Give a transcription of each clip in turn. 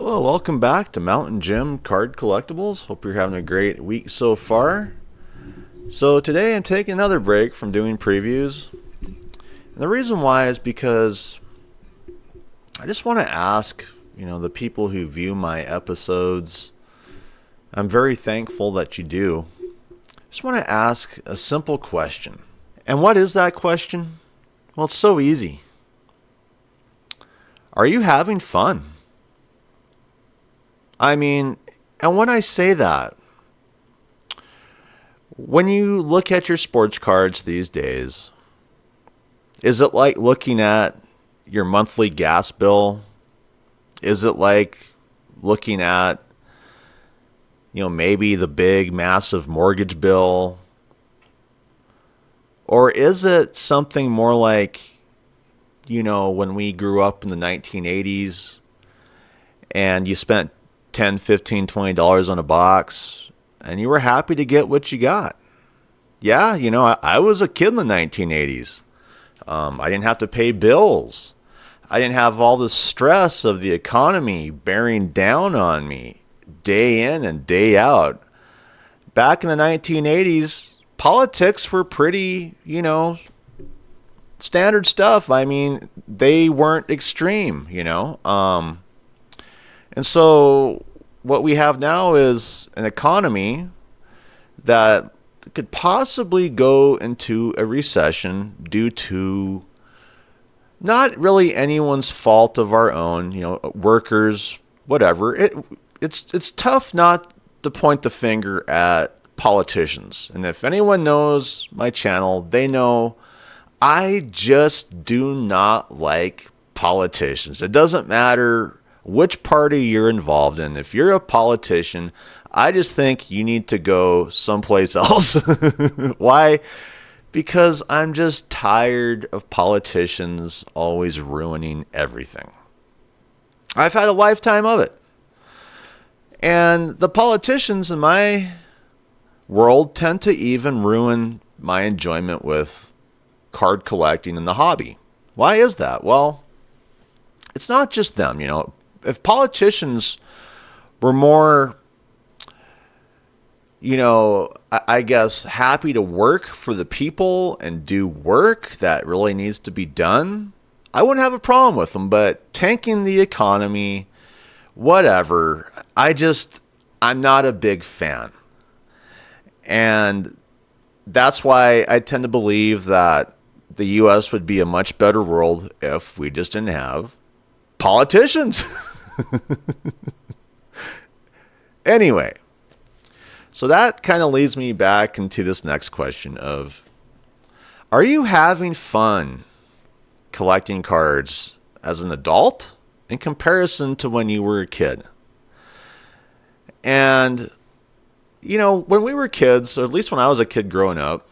Hello, welcome back to Mountain Gym Card Collectibles. Hope you're having a great week so far. So today I'm taking another break from doing previews. And the reason why is because I just want to ask, the people who view my episodes. I'm very thankful that you do. Just want to ask a simple question. And what is that question? Well, it's so easy. Are you having fun? I mean, and when I say that, when you look at your sports cards these days, is it like looking at your monthly gas bill? Is it like looking at, maybe the big, massive mortgage bill? Or is it something more like, when we grew up in the 1980s and you spent 10, 15, $20 on a box and you were happy to get what you got? Yeah, I was a kid in the 1980s. I didn't have to pay bills. I didn't have all the stress of the economy bearing down on me day in and day out. Back in the 1980s, politics were pretty, standard stuff. I mean, they weren't extreme. And so what we have now is an economy that could possibly go into a recession due to not really anyone's fault of our own, workers, whatever. It's tough not to point the finger at politicians. And if anyone knows my channel, they know I just do not like politicians. It doesn't matter which party you're involved in. If you're a politician, I just think you need to go someplace else. Why? Because I'm just tired of politicians always ruining everything. I've had a lifetime of it. And the politicians in my world tend to even ruin my enjoyment with card collecting and the hobby. Why is that? Well, it's not just them. If politicians were more, I guess, happy to work for the people and do work that really needs to be done, I wouldn't have a problem with them. But tanking the economy, whatever, I'm not a big fan. And that's why I tend to believe that the U.S. would be a much better world if we just didn't have politicians. Anyway, so that kind of leads me back into this next question of, are you having fun collecting cards as an adult in comparison to when you were a kid? And, when we were kids, or at least when I was a kid growing up,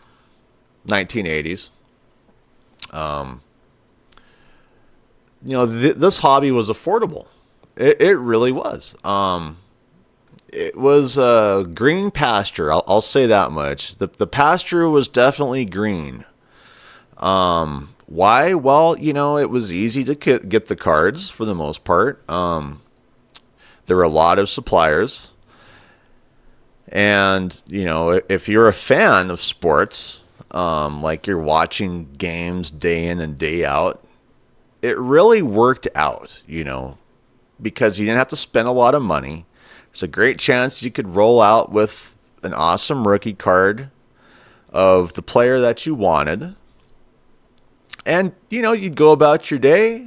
1980s, this hobby was affordable. It really was. It was a green pasture. I'll say that much. The pasture was definitely green. Why? Well, it was easy to get the cards for the most part. There were a lot of suppliers. And, if you're a fan of sports, like you're watching games day in and day out, it really worked out, because you didn't have to spend a lot of money. There's a great chance you could roll out with an awesome rookie card of the player that you wanted. And, you'd go about your day,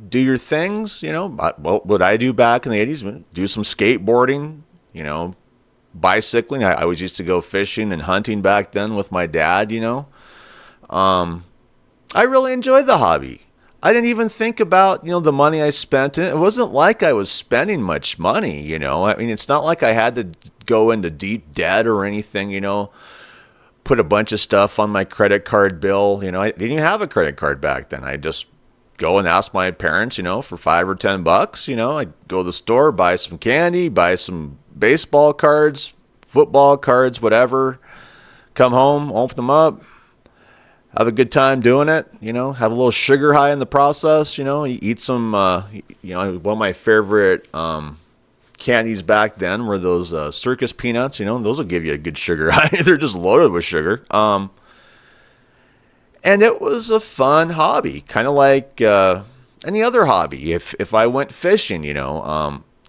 do your things, what I do back in the 80s, do some skateboarding, bicycling. I always used to go fishing and hunting back then with my dad, I really enjoyed the hobby. I didn't even think about, the money I spent in it. It wasn't like I was spending much money, I mean, it's not like I had to go into deep debt or anything, put a bunch of stuff on my credit card bill. I didn't even have a credit card back then. I just go and ask my parents, for $5 or $10. I'd go to the store, buy some candy, buy some baseball cards, football cards, whatever. Come home, open them up, have a good time doing it, have a little sugar high in the process, you eat some, one of my favorite candies back then were those circus peanuts, those will give you a good sugar high. They're just loaded with sugar. And it was a fun hobby, kind of like any other hobby. If I went fishing,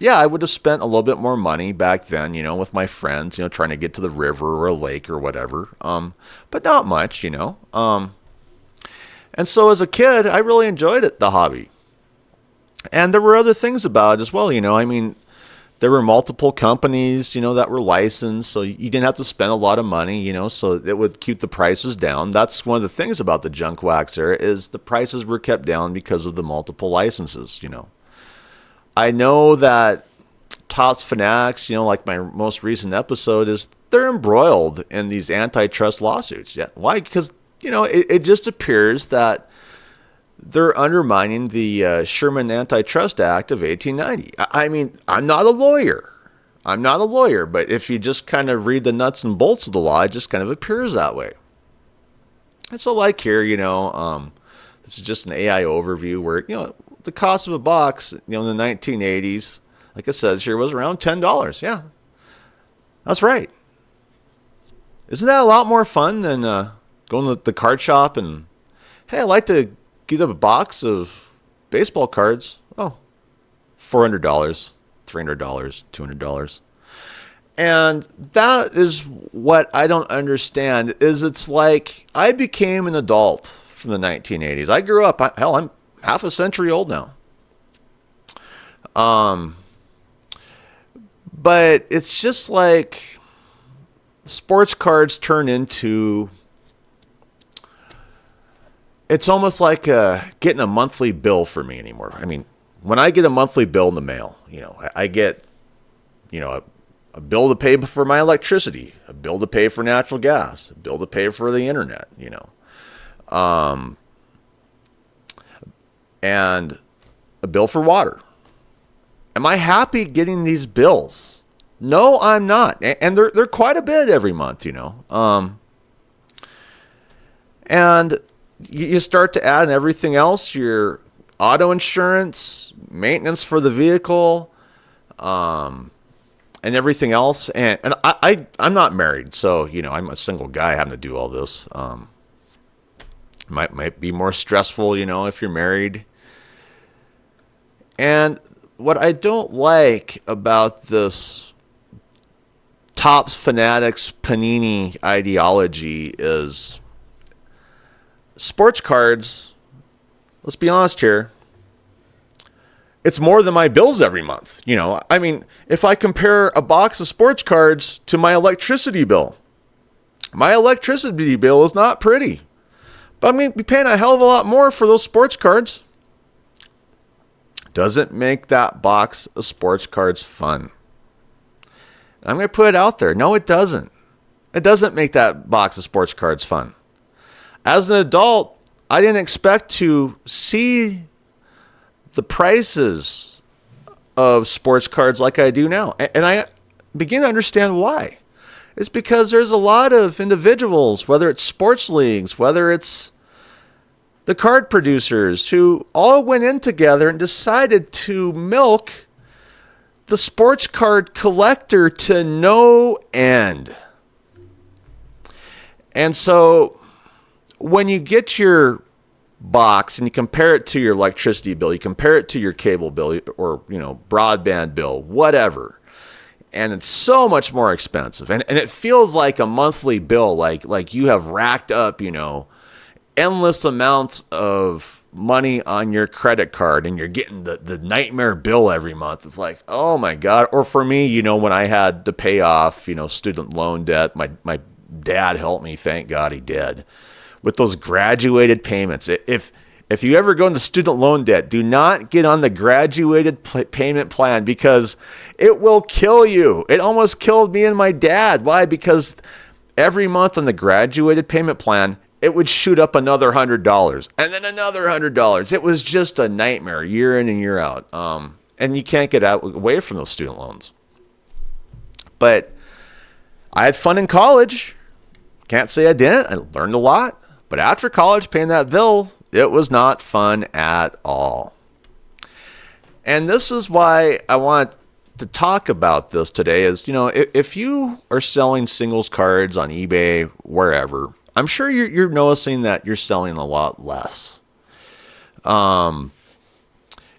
yeah, I would have spent a little bit more money back then, with my friends, trying to get to the river or a lake or whatever. But not much, And so as a kid, I really enjoyed it, the hobby. And there were other things about it as well, I mean, there were multiple companies, that were licensed, so you didn't have to spend a lot of money, so it would keep the prices down. That's one of the things about the junk wax era is the prices were kept down because of the multiple licenses, I know that Topps Fanatics, like my most recent episode, is they're embroiled in these antitrust lawsuits. Yeah, why? Because, it just appears that they're undermining the Sherman Antitrust Act of 1890. I mean, I'm not a lawyer, but if you just kind of read the nuts and bolts of the law, it just kind of appears that way. And so like here, this is just an AI overview where, the cost of a box, in the 1980s, like I said, here was around $10. Yeah, that's right. Isn't that a lot more fun than going to the card shop and, hey, I'd like to get a box of baseball cards. Oh, $400, $300, $200. And that is what I don't understand is it's like I became an adult from the 1980s. I grew up, I'm half a century old now. But it's just like sports cards turn into, it's almost like getting a monthly bill for me anymore. I mean, when I get a monthly bill in the mail, I get, a bill to pay for my electricity, a bill to pay for natural gas, a bill to pay for the internet, and a bill for water. Am I happy getting these bills? No, I'm not. And they're quite a bit every month, and you start to add in everything else, your auto insurance, maintenance for the vehicle, and everything else. And I'm not married, so, I'm a single guy having to do all this. Might be more stressful, if you're married. And what I don't like about this Topps Fanatics Panini ideology is sports cards, let's be honest here, it's more than my bills every month. I mean, if I compare a box of sports cards to my electricity bill is not pretty. But I'm going to be paying a hell of a lot more for those sports cards. Doesn't make that box of sports cards fun. I'm going to put it out there. No, it doesn't. It doesn't make that box of sports cards fun. As an adult, I didn't expect to see the prices of sports cards like I do now. And I begin to understand why. It's because there's a lot of individuals, whether it's sports leagues, whether it's the card producers, who all went in together and decided to milk the sports card collector to no end. And so when you get your box and you compare it to your electricity bill, you compare it to your cable bill or, broadband bill, whatever, and it's so much more expensive. And it feels like a monthly bill, like you have racked up, endless amounts of money on your credit card and you're getting the nightmare bill every month. It's like, oh my God. Or for me, when I had to pay off, student loan debt, my dad helped me. Thank God he did. With those graduated payments. If you ever go into student loan debt, do not get on the graduated payment plan because it will kill you. It almost killed me and my dad. Why? Because every month on the graduated payment plan, it would shoot up another $100 and then another $100. It was just a nightmare year in and year out. And you can't get away from those student loans. But I had fun in college. Can't say I didn't. I learned a lot. But after college, paying that bill, it was not fun at all. And this is why I want to talk about this today is, if you are selling singles cards on eBay, wherever, I'm sure you're noticing that you're selling a lot less.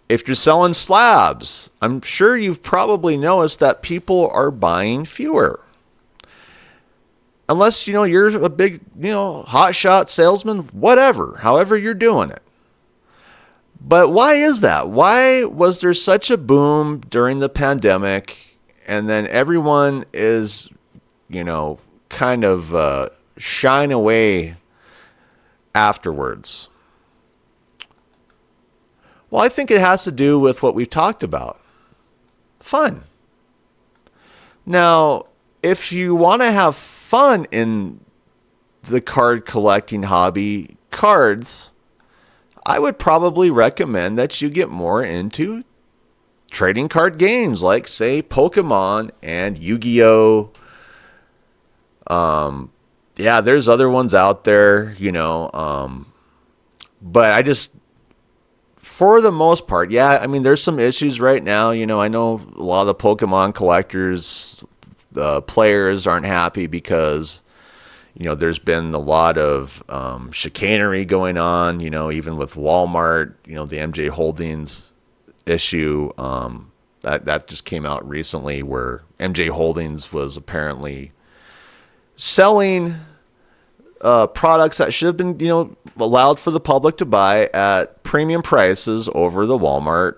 If you're selling slabs, I'm sure you've probably noticed that people are buying fewer. Unless, you're a big, hotshot salesman, whatever, however you're doing it. But why is that? Why was there such a boom during the pandemic and then everyone is, kind of shying away afterwards? Well, I think it has to do with what we've talked about. Fun. Now, if you want to have fun in the card collecting hobby, cards, I would probably recommend that you get more into trading card games like, say, Pokemon and Yu-Gi-Oh! Yeah, there's other ones out there, but I just, for the most part, yeah, I mean, there's some issues right now. I know a lot of the Pokemon collectors, players aren't happy because, there's been a lot of chicanery going on, even with Walmart, the MJ Holdings issue. That just came out recently where MJ Holdings was apparently selling products that should have been, allowed for the public to buy at premium prices over the Walmart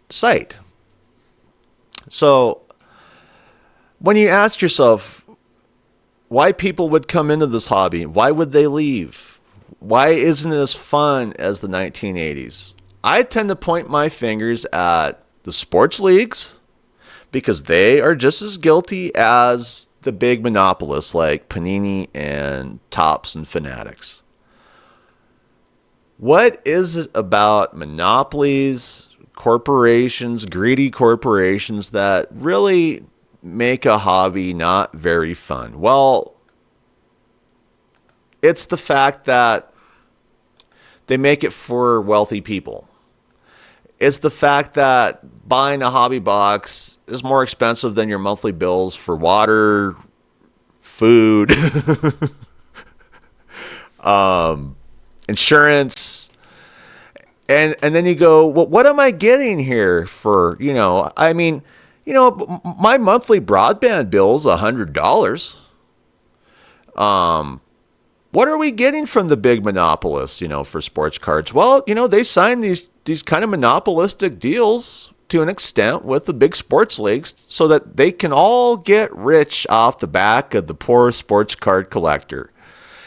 site. So when you ask yourself why people would come into this hobby, why would they leave? Why isn't it as fun as the 1980s? I tend to point my fingers at the sports leagues because they are just as guilty as the big monopolists like Panini and Topps and Fanatics. What is it about monopolies, corporations, greedy corporations that really make a hobby not very fun? Well, it's the fact that they make it for wealthy people. It's the fact that buying a hobby box is more expensive than your monthly bills for water, food, insurance. And then you go, well, what am I getting here for, my monthly broadband bill is $100. What are we getting from the big monopolists, for sports cards? Well, they sign these kind of monopolistic deals to an extent with the big sports leagues so that they can all get rich off the back of the poor sports card collector.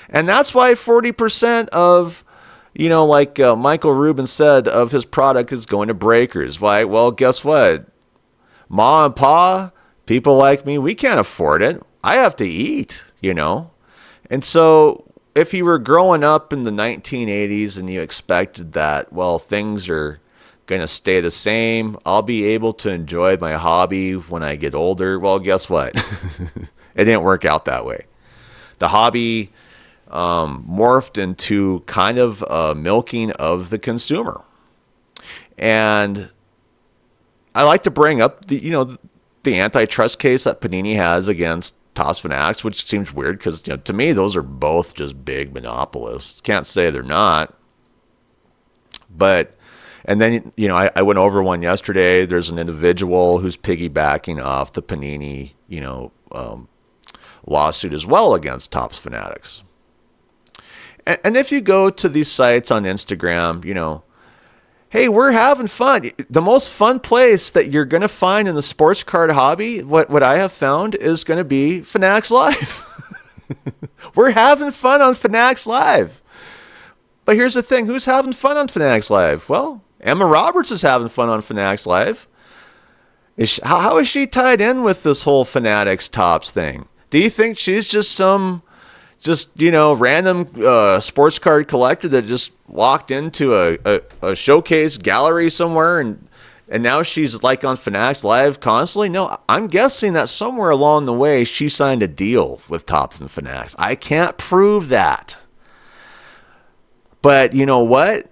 And that's why 40% of, like Michael Rubin said, of his product is going to breakers. Why? Well, guess what? Ma and Pa, people like me, we can't afford it. I have to eat, And so if you were growing up in the 1980s and you expected that, well, things are going to stay the same, I'll be able to enjoy my hobby when I get older. Well, guess what? It didn't work out that way. The hobby morphed into kind of a milking of the consumer. And I like to bring up the antitrust case that Panini has against Topps Fanatics, which seems weird because, to me, those are both just big monopolists. Can't say they're not. But, and then, I went over one yesterday. There's an individual who's piggybacking off the Panini, lawsuit as well against Topps Fanatics. And if you go to these sites on Instagram, hey, we're having fun. The most fun place that you're going to find in the sports card hobby, what I have found, is going to be Fanatics Live. We're having fun on Fanatics Live. But here's the thing. Who's having fun on Fanatics Live? Well, Emma Roberts is having fun on Fanatics Live. How is she tied in with this whole Fanatics Topps thing? Do you think she's just some random sports card collector that just walked into a showcase gallery somewhere and now she's like on Fanatics Live constantly? No, I'm guessing that somewhere along the way she signed a deal with Topps and Fanatics. I can't prove that. But you know what?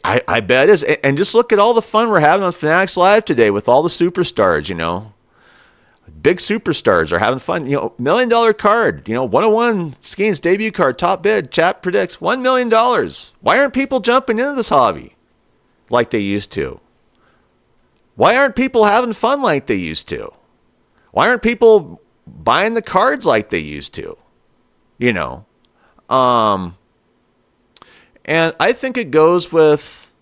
I bet it is. And just look at all the fun we're having on Fanatics Live today with all the superstars, Big superstars are having fun. $1 million card, 101 Skeens debut card, top bid. Chat predicts $1 million. Why aren't people jumping into this hobby like they used to? Why aren't people having fun like they used to? Why aren't people buying the cards like they used to? And I think it goes with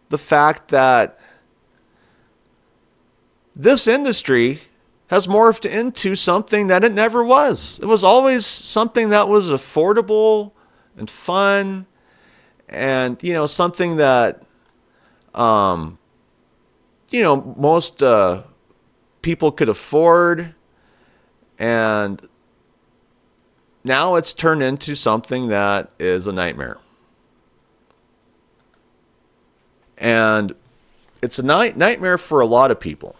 the fact that this industry has morphed into something that it never was. It was always something that was affordable and fun and, something that, most people could afford. And now it's turned into something that is a nightmare. And it's a nightmare for a lot of people.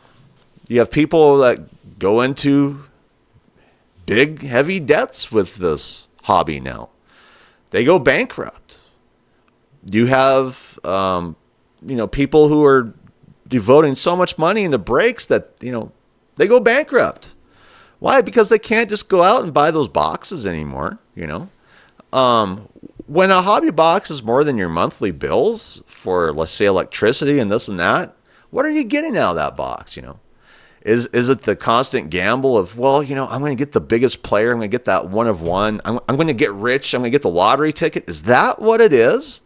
You have people that go into big, heavy debts with this hobby now. They go bankrupt. You have, people who are devoting so much money into breaks that, they go bankrupt. Why? Because they can't just go out and buy those boxes anymore, When a hobby box is more than your monthly bills for, let's say, electricity and this and that, what are you getting out of that box, Is it the constant gamble of, I'm going to get the biggest player. I'm going to get that one of one. I'm going to get rich. I'm going to get the lottery ticket. Is that what it is?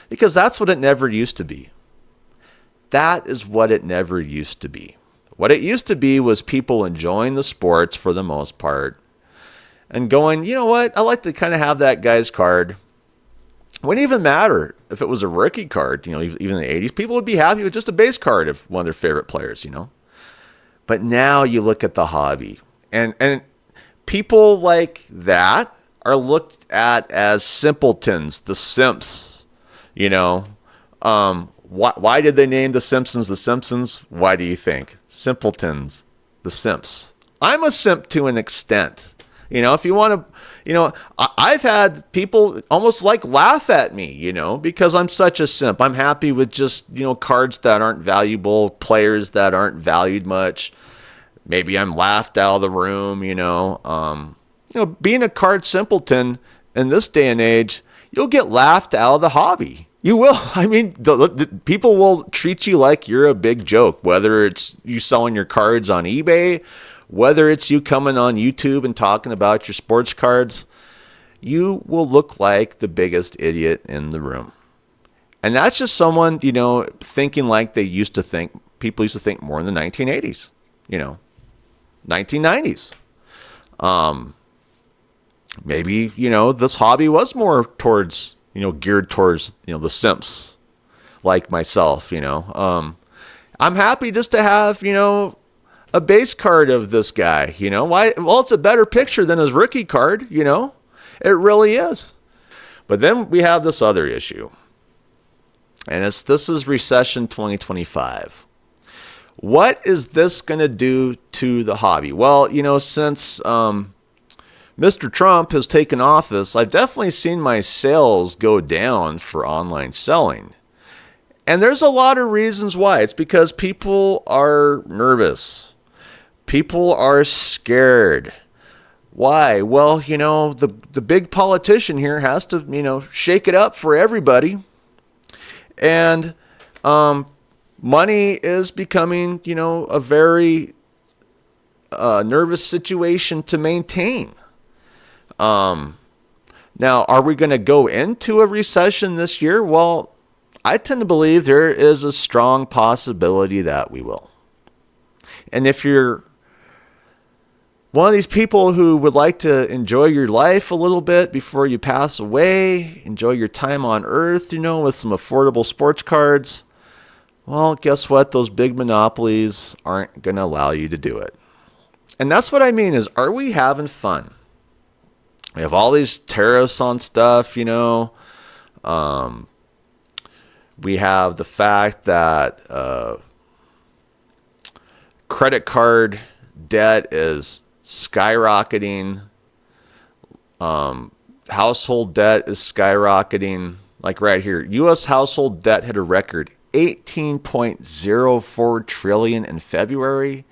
Because that's what it never used to be. That is what it never used to be. What it used to be was people enjoying the sports for the most part and going, you know what? I like to kind of have that guy's card. Wouldn't even matter if it was a rookie card, even in the 80s. People would be happy with just a base card of one of their favorite players, But now you look at the hobby, and people like that are looked at as simpletons, the simps, Why did they name the Simpsons the Simpsons? Why do you think? Simpletons, the simps. I'm a simp to an extent. If you want to, I've had people almost laugh at me, because I'm such a simp. I'm happy with just, cards that aren't valuable, players that aren't valued much. Maybe I'm laughed out of the room, being a card simpleton in this day and age, you'll get laughed out of the hobby. You will. I mean, the people will treat you like you're a big joke, whether it's you selling your cards on eBay, whether it's you coming on YouTube and talking about your sports cards. You will look like the biggest idiot in the room. And that's just someone, thinking like they used to think. People used to think more in the 1980s, 1990s. Maybe, this hobby was more towards, geared towards, the simps like myself, I'm happy just to have, a base card of this guy, why? Well, it's a better picture than his rookie card, it really is. But then we have this other issue, and this is recession 2025. What is this going to do to the hobby? Well, since, Mr. Trump has taken office, I've definitely seen my sales go down for online selling. And there's a lot of reasons why. It's because people are nervous. People are scared. Why? Well, the big politician here has to, shake it up for everybody. And money is becoming, a very nervous situation to maintain. Now, are we going to go into a recession this year? Well, I tend to believe there is a strong possibility that we will. And if you're one of these people who would like to enjoy your life a little bit before you pass away, enjoy your time on Earth, with some affordable sports cards, well, guess what? Those big monopolies aren't going to allow you to do it. And that's what I mean is, are we having fun? We have all these tariffs on stuff, We have the fact that credit card debt is skyrocketing. Household debt is skyrocketing. Like right here, U.S. household debt hit a record 18.04 trillion in February,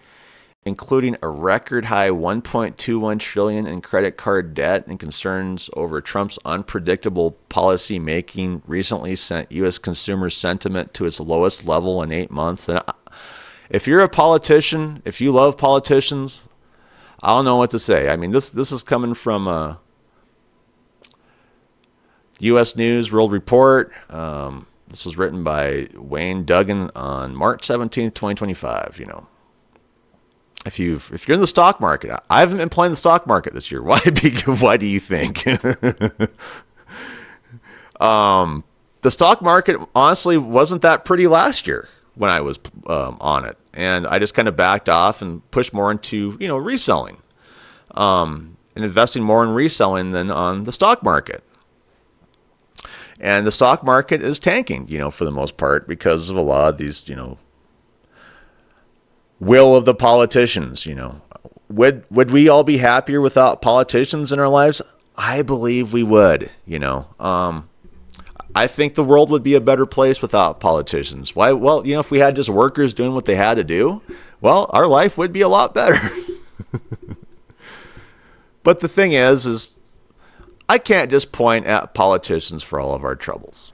including a record high 1.21 trillion in credit card debt, and concerns over Trump's unpredictable policy making recently sent U.S. consumer sentiment to its lowest level in 8 months. And if you're a politician, if you love politicians, I don't know what to say. I mean, this is coming from U.S. News World Report. This was written by Wayne Duggan on March 17th, 2025. If you're in the stock market, I haven't been playing the stock market this year. Why do you think? The stock market honestly wasn't that pretty last year when I was on it, and I just kind of backed off and pushed more into reselling, and investing more in reselling than on the stock market. And the stock market is tanking, for the most part because of a lot of these, will of the politicians. Would we all be happier without politicians in our lives? I believe we would. I think the world would be a better place without politicians. Why? Well, if we had just workers doing what they had to do, well, our life would be a lot better. But the thing is I can't just point at politicians for all of our troubles.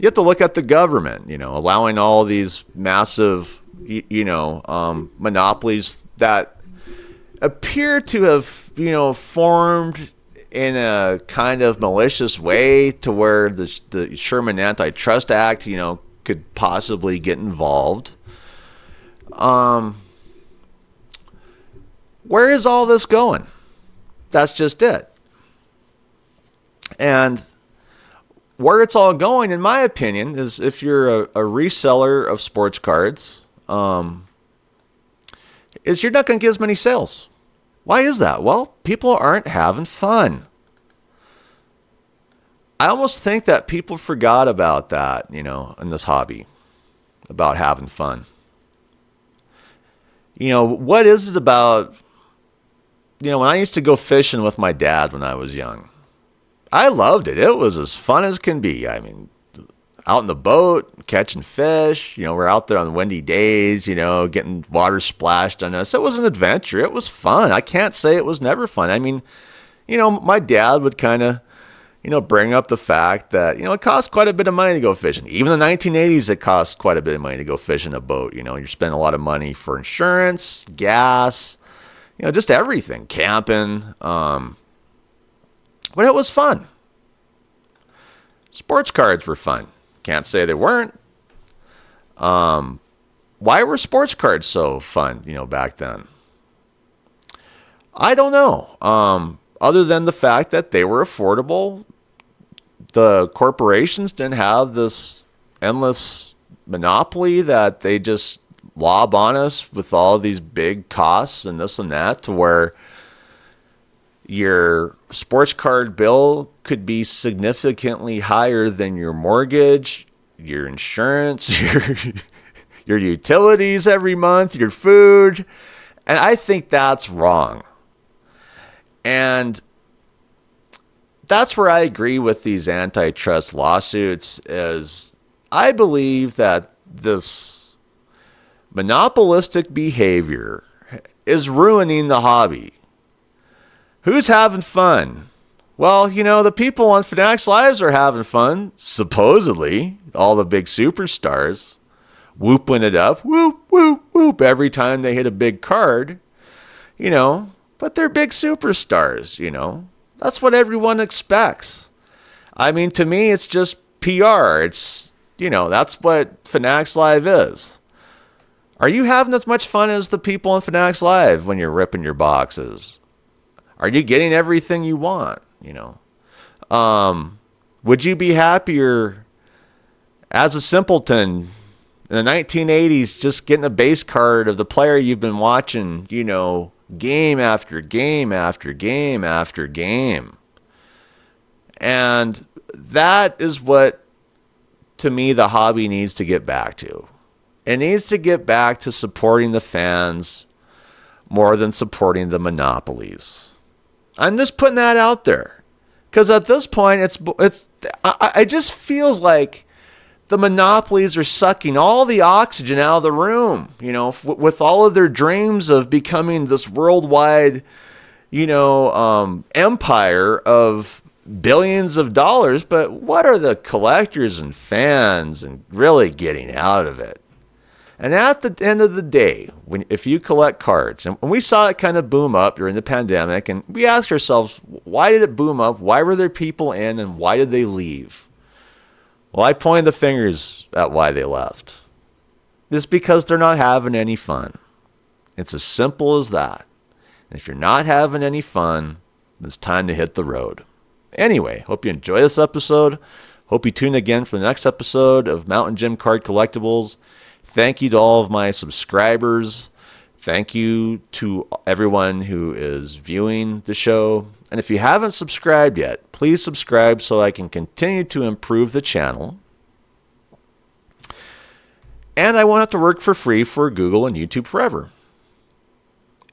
You have to look at the government, allowing all these massive, monopolies that appear to have, formed in a kind of malicious way to where the Sherman Antitrust Act, could possibly get involved. Where is all this going? That's just it. And where it's all going, in my opinion, is if you're a reseller of sports cards, is you're not going to get as many sales. Why is that? Well, people aren't having fun. I almost think that people forgot about that, in this hobby, about having fun. What is it about, when I used to go fishing with my dad when I was young, I loved it. It was as fun as can be. I mean, out in the boat, catching fish, we're out there on windy days, getting water splashed on us. It was an adventure. It was fun. I can't say it was never fun. I mean, my dad would kind of, bring up the fact that, it costs quite a bit of money to go fishing. Even in the 1980s, it cost quite a bit of money to go fish in a boat. You're spending a lot of money for insurance, gas, just everything, camping. But it was fun. Sports cards were fun. Can't say they weren't. Why were sports cards so fun, back then? I don't know. Other than the fact that they were affordable, the corporations didn't have this endless monopoly that they just lob on us with all these big costs and this and that, to where your sports card bill could be significantly higher than your mortgage, your insurance, your utilities every month, your food. And I think that's wrong. And that's where I agree with these antitrust lawsuits, is I believe that this monopolistic behavior is ruining the hobby. Who's having fun? Well, the people on Fanatics Lives are having fun, supposedly. All the big superstars whooping it up, whoop, whoop, whoop, every time they hit a big card, but they're big superstars, That's what everyone expects. I mean, to me, it's just PR. It's, that's what Fanatics Live is. Are you having as much fun as the people on Fanatics Live when you're ripping your boxes? Are you getting everything you want? Would you be happier as a simpleton in the 1980s just getting a base card of the player you've been watching, game after game after game after game? And that is what, to me, the hobby needs to get back to. It needs to get back to supporting the fans more than supporting the monopolies. I'm just putting that out there, Because at this point, it just feels like the monopolies are sucking all the oxygen out of the room, with all of their dreams of becoming this worldwide, empire of billions of dollars. But what are the collectors and fans and really getting out of it? And at the end of the day, if you collect cards, and we saw it kind of boom up during the pandemic, and we asked ourselves, why did it boom up? Why were there people in, and why did they leave? Well, I pointed the fingers at why they left. It's because they're not having any fun. It's as simple as that. And if you're not having any fun, it's time to hit the road. Anyway, hope you enjoy this episode. Hope you tune again for the next episode of Mountain Gym Card Collectibles. Thank you to all of my subscribers. Thank you to everyone who is viewing the show. And if you haven't subscribed yet, please subscribe so I can continue to improve the channel. And I won't have to work for free for Google and YouTube forever.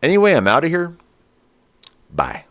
Anyway, I'm out of here. Bye.